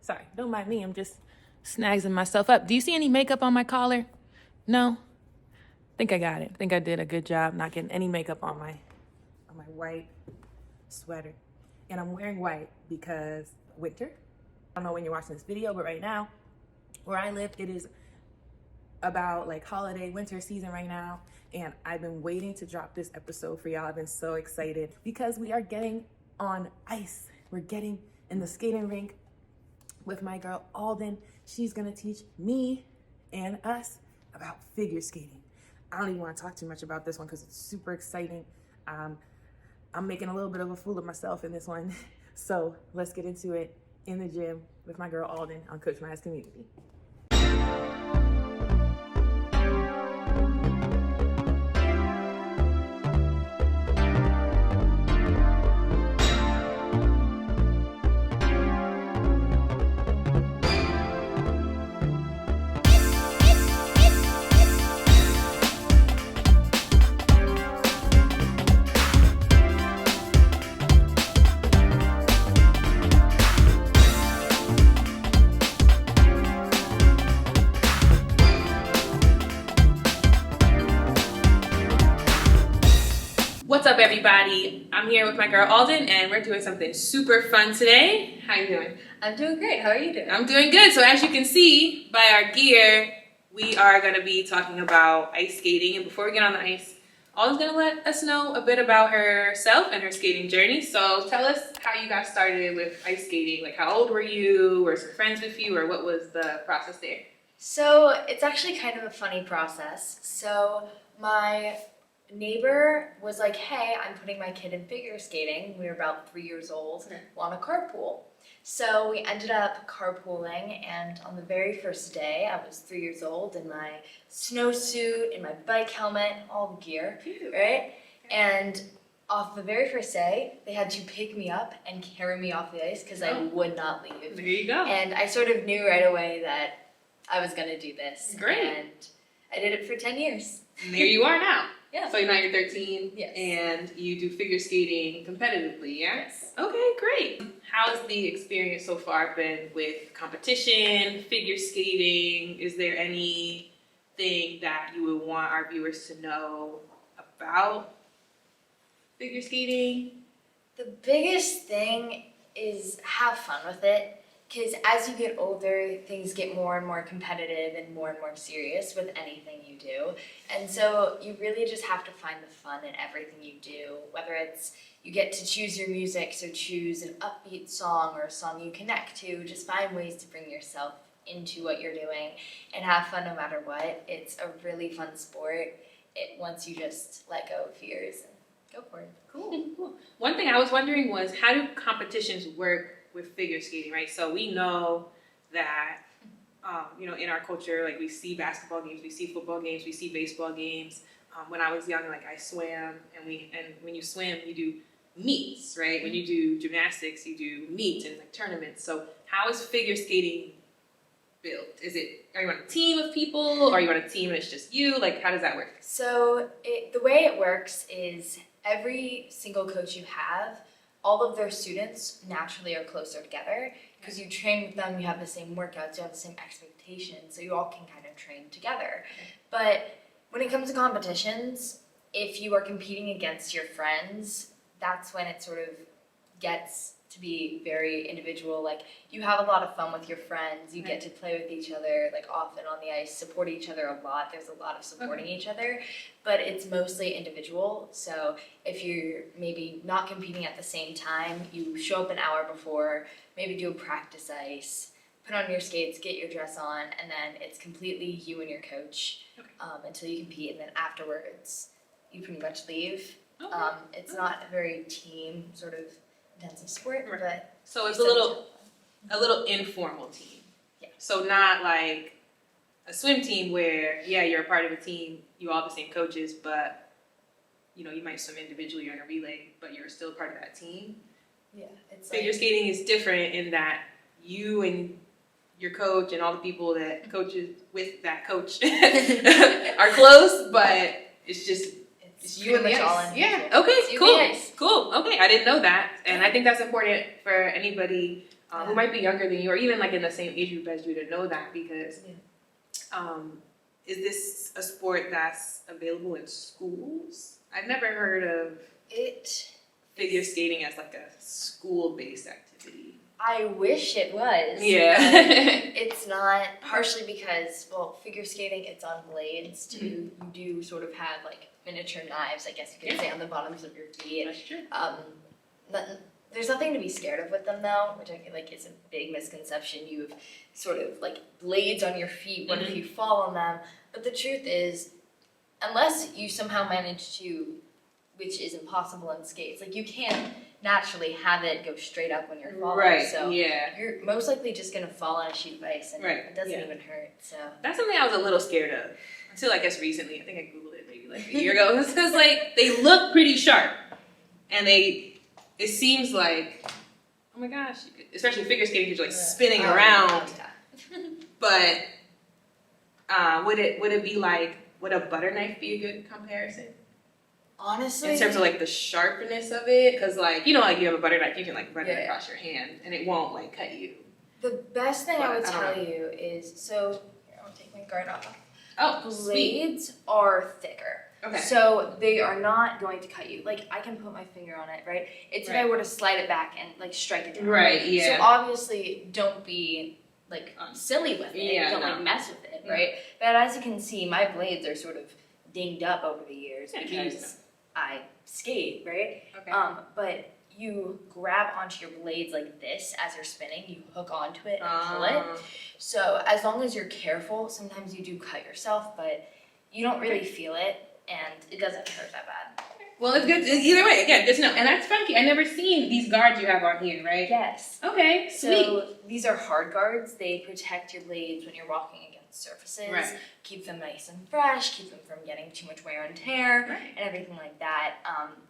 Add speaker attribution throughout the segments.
Speaker 1: Sorry, don't mind me. I'm just snagging myself up. Do you see any makeup on my collar? No? I think I got it. I think I did a good job not getting any makeup on my white sweater. And I'm wearing white because winter. I don't know when you're watching this video, but right now, where I live, it is about like holiday winter season right now. And I've been waiting to drop this episode for y'all. I've been so excited because we are getting on ice. We're getting in the skating rink with my girl Alden. She's gonna teach me and us about figure skating. I don't even want to talk too much about this one because it's super exciting. I'm making a little bit of a fool of myself in this one. So let's get into it in the gym with my girl Alden on Coach Maya's Community. What's up, everybody? I'm here with my girl Alden, and we're doing something super fun today. How you doing?
Speaker 2: I'm doing great. How are you doing?
Speaker 1: I'm doing good. So as you can see by our gear, we are going to be talking about ice skating. And before we get on the ice, Alden's going to let us know a bit about herself and her skating journey. So tell us how you got started with ice skating. Like, how old were you? Were some friends with you? Or what was the process there?
Speaker 2: So it's actually kind of a funny process. So my neighbor was like, hey, I'm putting my kid in figure skating. We were about 3 years old. Want to carpool. So we ended up carpooling, and on the very first day, I was 3 years old in my snowsuit, in my bike helmet, all the gear, right? And off the very first day, they had to pick me up and carry me off the ice because I would not leave.
Speaker 1: There you go.
Speaker 2: And I sort of knew right away that I was going to do this.
Speaker 1: Great.
Speaker 2: And I did it for 10 years.
Speaker 1: And there you are now.
Speaker 2: Yeah.
Speaker 1: So now you're 13,
Speaker 2: Yes.
Speaker 1: and you do figure skating competitively, yeah?
Speaker 2: Yes.
Speaker 1: Okay, great. How's the experience so far been with competition, figure skating? Is there anything that you would want our viewers to know about figure skating?
Speaker 2: The biggest thing is have fun with it. Because as you get older, things get more and more competitive and more serious with anything you do. And so you really just have to find the fun in everything you do, whether it's you get to choose your music, so choose an upbeat song or a song you connect to. Just find ways to bring yourself into what you're doing and have fun no matter what. It's a really fun sport. Once you just let go of fears and go for it.
Speaker 1: Cool. One thing I was wondering was, how do competitions work with figure skating, right? So we know that, in our culture, like, we see basketball games, we see football games, we see baseball games. When I was young, like, I swam, and when you swim, you do meets, right? When you do gymnastics, you do meets and like tournaments. So how is figure skating built? Are you on a team of people, or are you on a team and it's just you? Like, how does that work?
Speaker 2: So the way it works is every single coach you have, all of their students naturally are closer together because you train with them, you have the same workouts, you have the same expectations, so you all can kind of train together. But when it comes to competitions, if you are competing against your friends, that's when it sort of gets to be very individual. Like, you have a lot of fun with your friends, you get to play with each other, like, often on the ice, support each other a lot. There's a lot of supporting each other, but it's mostly individual. So if you're maybe not competing at the same time, you show up an hour before, maybe do a practice ice, put on your skates, get your dress on, and then it's completely you and your coach until you compete, and then afterwards you pretty much leave. It's not a very team sort of intensive sport, but
Speaker 1: so it's a little informal team.
Speaker 2: Yeah.
Speaker 1: So not like a swim team where, yeah, you're a part of a team, you all have the same coaches, but you might swim individually or in a relay, but you're still part of that team.
Speaker 2: Yeah, it's
Speaker 1: figure skating is different in that you and your coach and all the people that coaches with that coach are close, but it's just It's you and the ice. Yeah. Okay. Cool. Cool. Okay. I didn't know that, and I think that's important for anybody who might be younger than you, or even like in the same age group as you, to know that, because is this a sport that's available in schools? I've never heard of
Speaker 2: it.
Speaker 1: Figure skating as like a school-based activity.
Speaker 2: I wish it was.
Speaker 1: Yeah.
Speaker 2: It's not, partially because, well, figure skating, it's on blades too. You do sort of have like miniature knives, I guess you could say, on the bottoms of your feet.
Speaker 1: That's true.
Speaker 2: There's nothing to be scared of with them though, which I feel like is a big misconception. You have sort of like blades on your feet. What if you fall on them? But the truth is, unless you somehow manage to, which is impossible in skates, like you can't naturally have it go straight up when you're falling.
Speaker 1: Right.
Speaker 2: So
Speaker 1: yeah.
Speaker 2: you're most likely just gonna fall on a sheet of ice, and
Speaker 1: Right.
Speaker 2: it doesn't
Speaker 1: Yeah.
Speaker 2: even hurt. So
Speaker 1: That's something I was a little scared of until I guess recently. I think I googled it maybe like a year ago. It's because like they look pretty sharp, and it seems like, oh my gosh, especially figure skating, you're like spinning around. But would it be like, would a butter knife be a good comparison?
Speaker 2: Honestly,
Speaker 1: In terms of like the sharpness of it, because like, you know, like you have a butter knife, you can like run it across your hand and it won't like cut you.
Speaker 2: the best thing I would tell you is, so here, I'll take my guard off.
Speaker 1: Oh,
Speaker 2: Blades are thicker.
Speaker 1: Okay.
Speaker 2: So they are not going to cut you. Like, I can put my finger on it, right? It's if I were to slide it back and like strike it down.
Speaker 1: Right, yeah.
Speaker 2: So obviously don't be like silly with it.
Speaker 1: Yeah,
Speaker 2: don't like mess with it, right? But as you can see, my blades are sort of dinged up over the years because I skate, right?
Speaker 1: Okay.
Speaker 2: But you grab onto your blades like this as you're spinning, you hook onto it and pull it. So as long as you're careful, sometimes you do cut yourself, but you don't really feel it, and it doesn't hurt that bad.
Speaker 1: Well, it's good. Either way, again, good to know. And that's funky. I've never seen these guards you have on here, right?
Speaker 2: Yes.
Speaker 1: Okay, sweet.
Speaker 2: So these are hard guards. They protect your blades when you're walking against surfaces, keep them nice and fresh, keep them from getting too much wear and tear, and everything like that.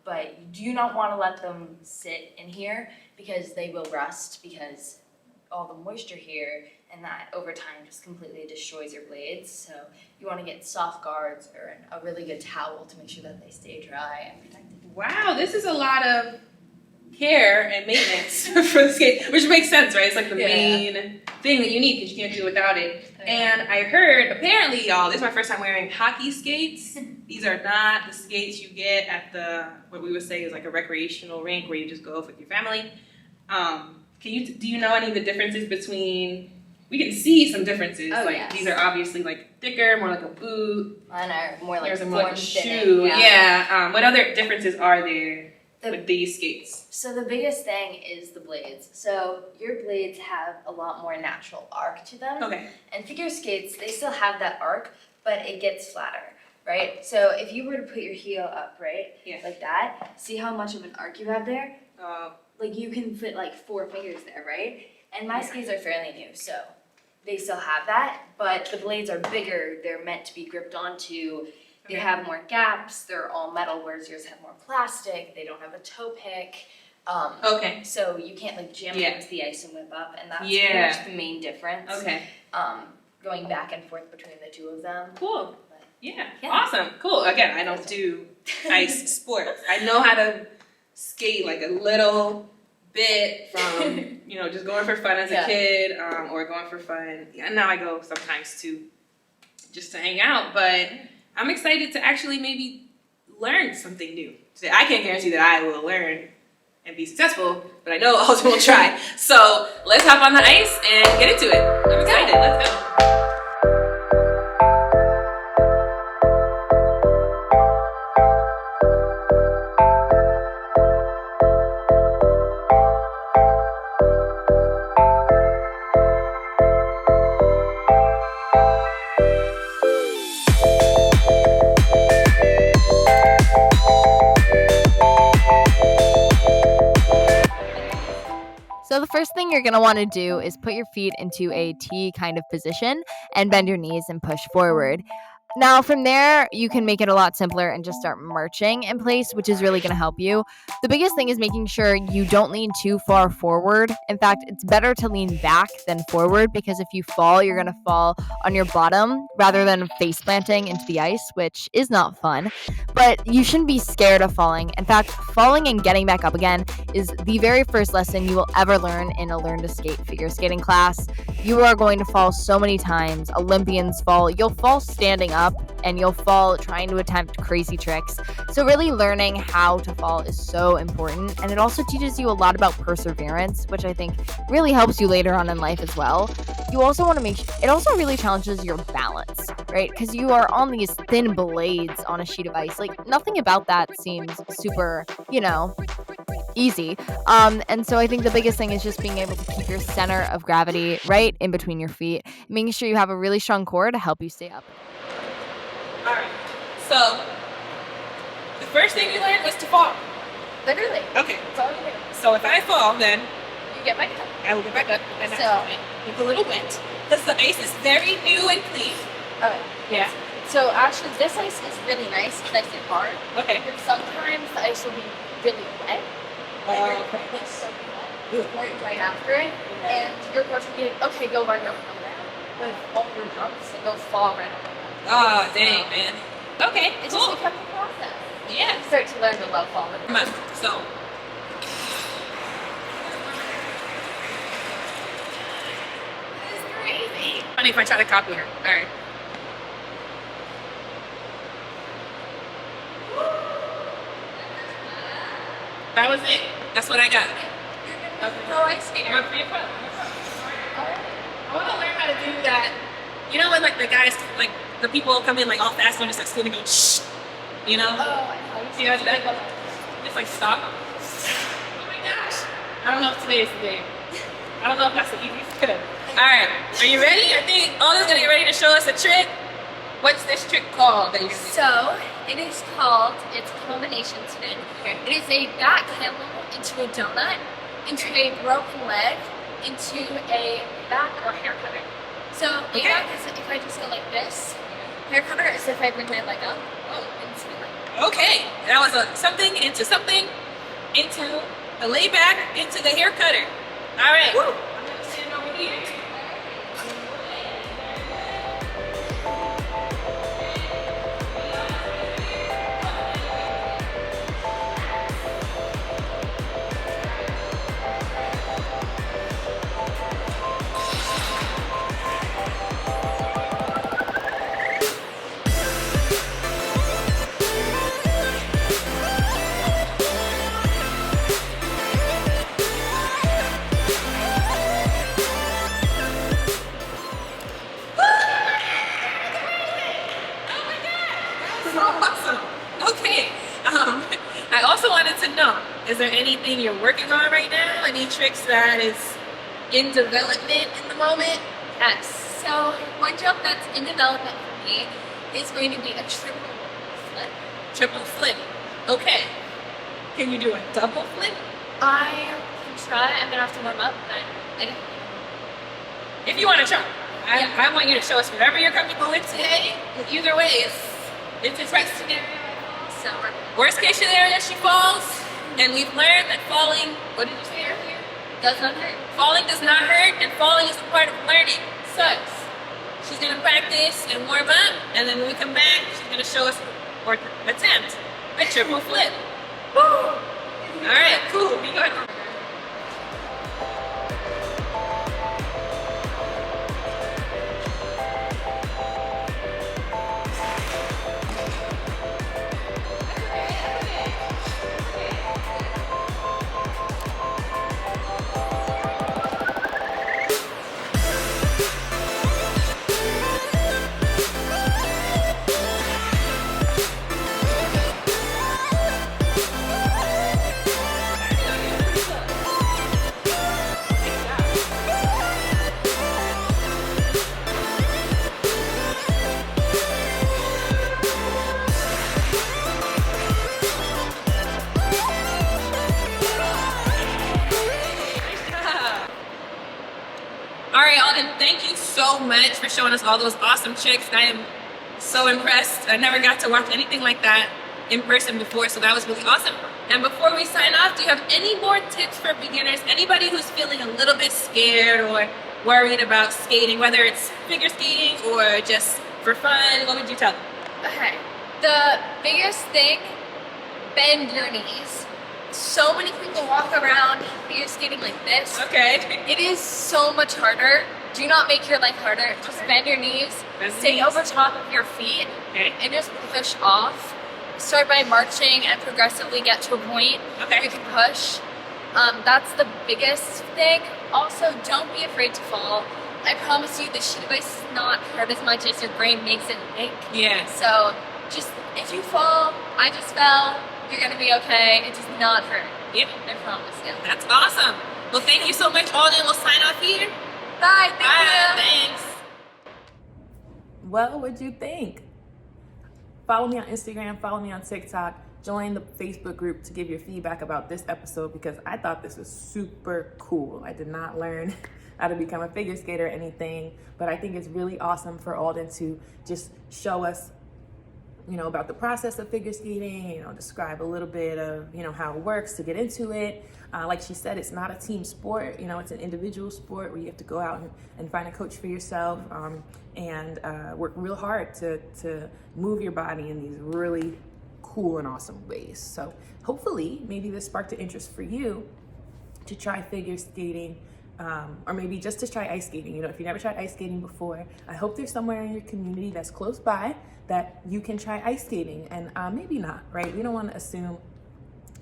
Speaker 2: But you do not want to let them sit in here because they will rust, because all the moisture here, and that over time just completely destroys your blades. So you want to get soft guards or a really good towel to make sure that they stay dry and protected.
Speaker 1: Wow, this is a lot of care and maintenance for the skate, which makes sense, right? It's like the main thing that you need because you can't do it without it. And I heard, apparently, y'all, this is my first time wearing hockey skates. These are not the skates you get at what we would say is like a recreational rink where you just go with your family. Do you know any of the differences between? We can see some differences. These are obviously like thicker, more like a boot.
Speaker 2: Mine are more like
Speaker 1: a shoe. Yeah. What other differences are there with these skates?
Speaker 2: So the biggest thing is the blades. So your blades have a lot more natural arc to them.
Speaker 1: Okay.
Speaker 2: And figure skates, they still have that arc, but it gets flatter, right? So if you were to put your heel up, right?
Speaker 1: Yeah.
Speaker 2: Like that, see how much of an arc you have there? Like you can fit like 4 fingers there, right? And my skates are fairly new, so they still have that, but the blades are bigger. They're meant to be gripped onto. They have more gaps. They're all metal, whereas yours have more plastic. They don't have a toe pick. So you can't like jam against the ice and whip up, and that's pretty much the main difference. Going back and forth between the two of them.
Speaker 1: Cool. Yeah. Awesome. Cool. Again, I don't do ice sports. I know how to skate like a little bit from just going for fun as a kid, or going for fun. And now I go sometimes just to hang out, but I'm excited to actually maybe learn something new. So I can't guarantee that I will learn and be successful, but I know Alden will try. So let's hop on the ice and get into it. I'm excited. Let's go.
Speaker 3: So the first thing you're going to want to do is put your feet into a T kind of position and bend your knees and push forward. Now, from there, you can make it a lot simpler and just start marching in place, which is really going to help you. The biggest thing is making sure you don't lean too far forward. In fact, it's better to lean back than forward, because if you fall, you're going to fall on your bottom rather than face planting into the ice, which is not fun. But you shouldn't be scared of falling. In fact, falling and getting back up again is the very first lesson you will ever learn in a Learn to Skate figure skating class. You are going to fall so many times. Olympians fall. You'll fall standing up, and you'll fall trying to attempt crazy tricks. So really learning how to fall is so important, and it also teaches you a lot about perseverance, which I think really helps you later on in life as well. You also want to it also really challenges your balance, right? Because you are on these thin blades on a sheet of ice. Like, nothing about that seems super, easy. And so I think the biggest thing is just being able to keep your center of gravity right in between your feet, making sure you have a really strong core to help you stay up.
Speaker 1: All right. So the first thing you learned was to fall.
Speaker 2: Literally.
Speaker 1: Okay.
Speaker 2: That's all you do.
Speaker 1: So if I fall, then
Speaker 2: You get back up.
Speaker 1: I will get back up and
Speaker 2: So-
Speaker 1: it's a little wet because the ice is very new and clean.
Speaker 2: Okay.
Speaker 1: Yeah.
Speaker 2: So actually, this ice is really nice. It's nice and hard.
Speaker 1: Okay.
Speaker 2: But sometimes the ice will be really wet.
Speaker 1: Okay.
Speaker 2: It's so wet right after it, and your coach will be like, "Okay, go run, go run." With all your jumps, and they'll fall right on.
Speaker 1: Oh, dang, man. Okay,
Speaker 2: It
Speaker 1: cool.
Speaker 2: just becomes a process.
Speaker 1: Yeah.
Speaker 2: You start to learn to love falling.
Speaker 1: Come on. So.
Speaker 2: This is crazy.
Speaker 1: Funny if I try to copy her. All right. That was it. That's what I got. Okay.
Speaker 2: No ice skater.
Speaker 1: I'm a free pro. I want to learn how to do that. You know when like the guys, like the people come in like all fast and just like skating and go shh. You know?
Speaker 2: Oh, I know.
Speaker 1: See how that? Just like stop. Oh my gosh. I don't know if today is the day. I don't know if that's the easiest good. Alright. Are you ready? I think Alden's gonna get ready to show us a trick. What's this trick called that you're gonna do?
Speaker 2: So, it is called, it's a combination today. It is a back handle into a donut, into a broken leg, into a back or hair cutter. So, a
Speaker 1: Okay.
Speaker 2: back is if I just go like this. Hair cutter is if I bring my leg up. Into my leg.
Speaker 1: Okay. That was a something, into a lay back, into the hair cutter. Alright. I'm gonna stand over here. Awesome. Okay. I also wanted to know, is there anything you're working on right now? Any tricks that is in development in the moment?
Speaker 2: Yes. So, one jump that's in development for me is going to be a triple flip.
Speaker 1: Triple flip. Okay. Can you do a double flip?
Speaker 2: I can try. I'm gonna have to warm up, but I don't.
Speaker 1: If you want to try.
Speaker 2: Yeah.
Speaker 1: I want you to show us whatever you're comfortable with today. Either way, it's a
Speaker 2: Best scenario. So,
Speaker 1: worst case scenario, she falls. And we've learned that falling, what did you say earlier?
Speaker 2: does not hurt.
Speaker 1: Falling does not hurt, and falling is a part of learning. So, she's gonna practice and warm up, and then when we come back, she's gonna show us or attempt a triple flip. Woo! All right, cool. Be good. All right, Alden, thank you so much for showing us all those awesome tricks. I am So impressed. I never got to watch anything like that in person before, so that was really awesome. And before we sign off, do you have any more tips for beginners? Anybody who's feeling a little bit scared or worried about skating, whether it's figure skating or just for fun, what would you tell them?
Speaker 2: Okay. The biggest thing, bend your knees. So many people walk around figure skating like this.
Speaker 1: Okay.
Speaker 2: It is so much harder. Do not make your life harder. Just bend your knees, stay over top of your feet, and just push off. Start by marching and progressively get to a point where you can push. That's the biggest thing. Also, don't be afraid to fall. I promise you, the shit device does not hurt as much as your brain makes it think.
Speaker 1: Yeah.
Speaker 2: So, just if you fall, I just fell, you're gonna be okay. It does not hurt.
Speaker 1: Yep.
Speaker 2: I promise you.
Speaker 1: That's awesome. Well, thank you so much, Alden. We'll sign off here.
Speaker 2: Bye. Thank
Speaker 1: Bye.
Speaker 2: you.
Speaker 1: Thanks. Well, what'd you think? Follow me on Instagram, follow me on TikTok, join the Facebook group to give your feedback about this episode because I thought this was super cool. I did not learn how to become a figure skater or anything, but I think it's really awesome for Alden to just show us, about the process of figure skating, describe a little bit of, how it works to get into it. Like she said, it's not a team sport, it's an individual sport where you have to go out and find a coach for yourself and work real hard to move your body in these really cool and awesome ways. So hopefully maybe this sparked an interest for you to try figure skating, or maybe just to try ice skating. If you never tried ice skating before, I hope there's somewhere in your community that's close by that you can try ice skating, and maybe not, right? We don't want to assume.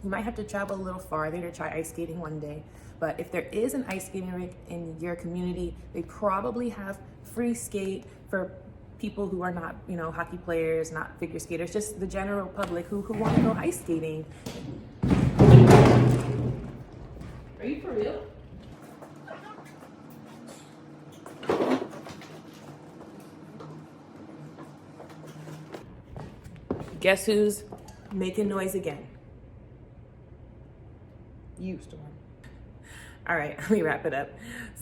Speaker 1: You might have to travel a little farther to try ice skating one day, but if there is an ice skating rink in your community, they probably have free skate for people who are not, hockey players, not figure skaters, just the general public who want to go ice skating. Are you for real? Guess who's making noise again? You, Storm. All right, let me wrap it up.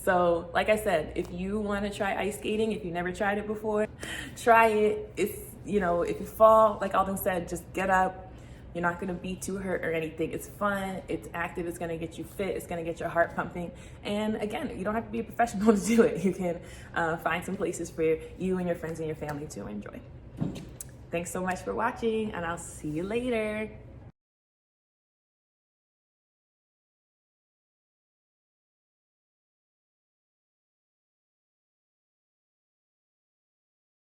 Speaker 1: So, like I said, if you want to try ice skating, if you never tried it before, try it. If you fall, like Alden said, just get up. You're not gonna be too hurt or anything. It's fun, it's active, it's gonna get you fit, it's gonna get your heart pumping. And again, you don't have to be a professional to do it. You can find some places for you and your friends and your family to enjoy. Thanks so much for watching, and I'll see you later.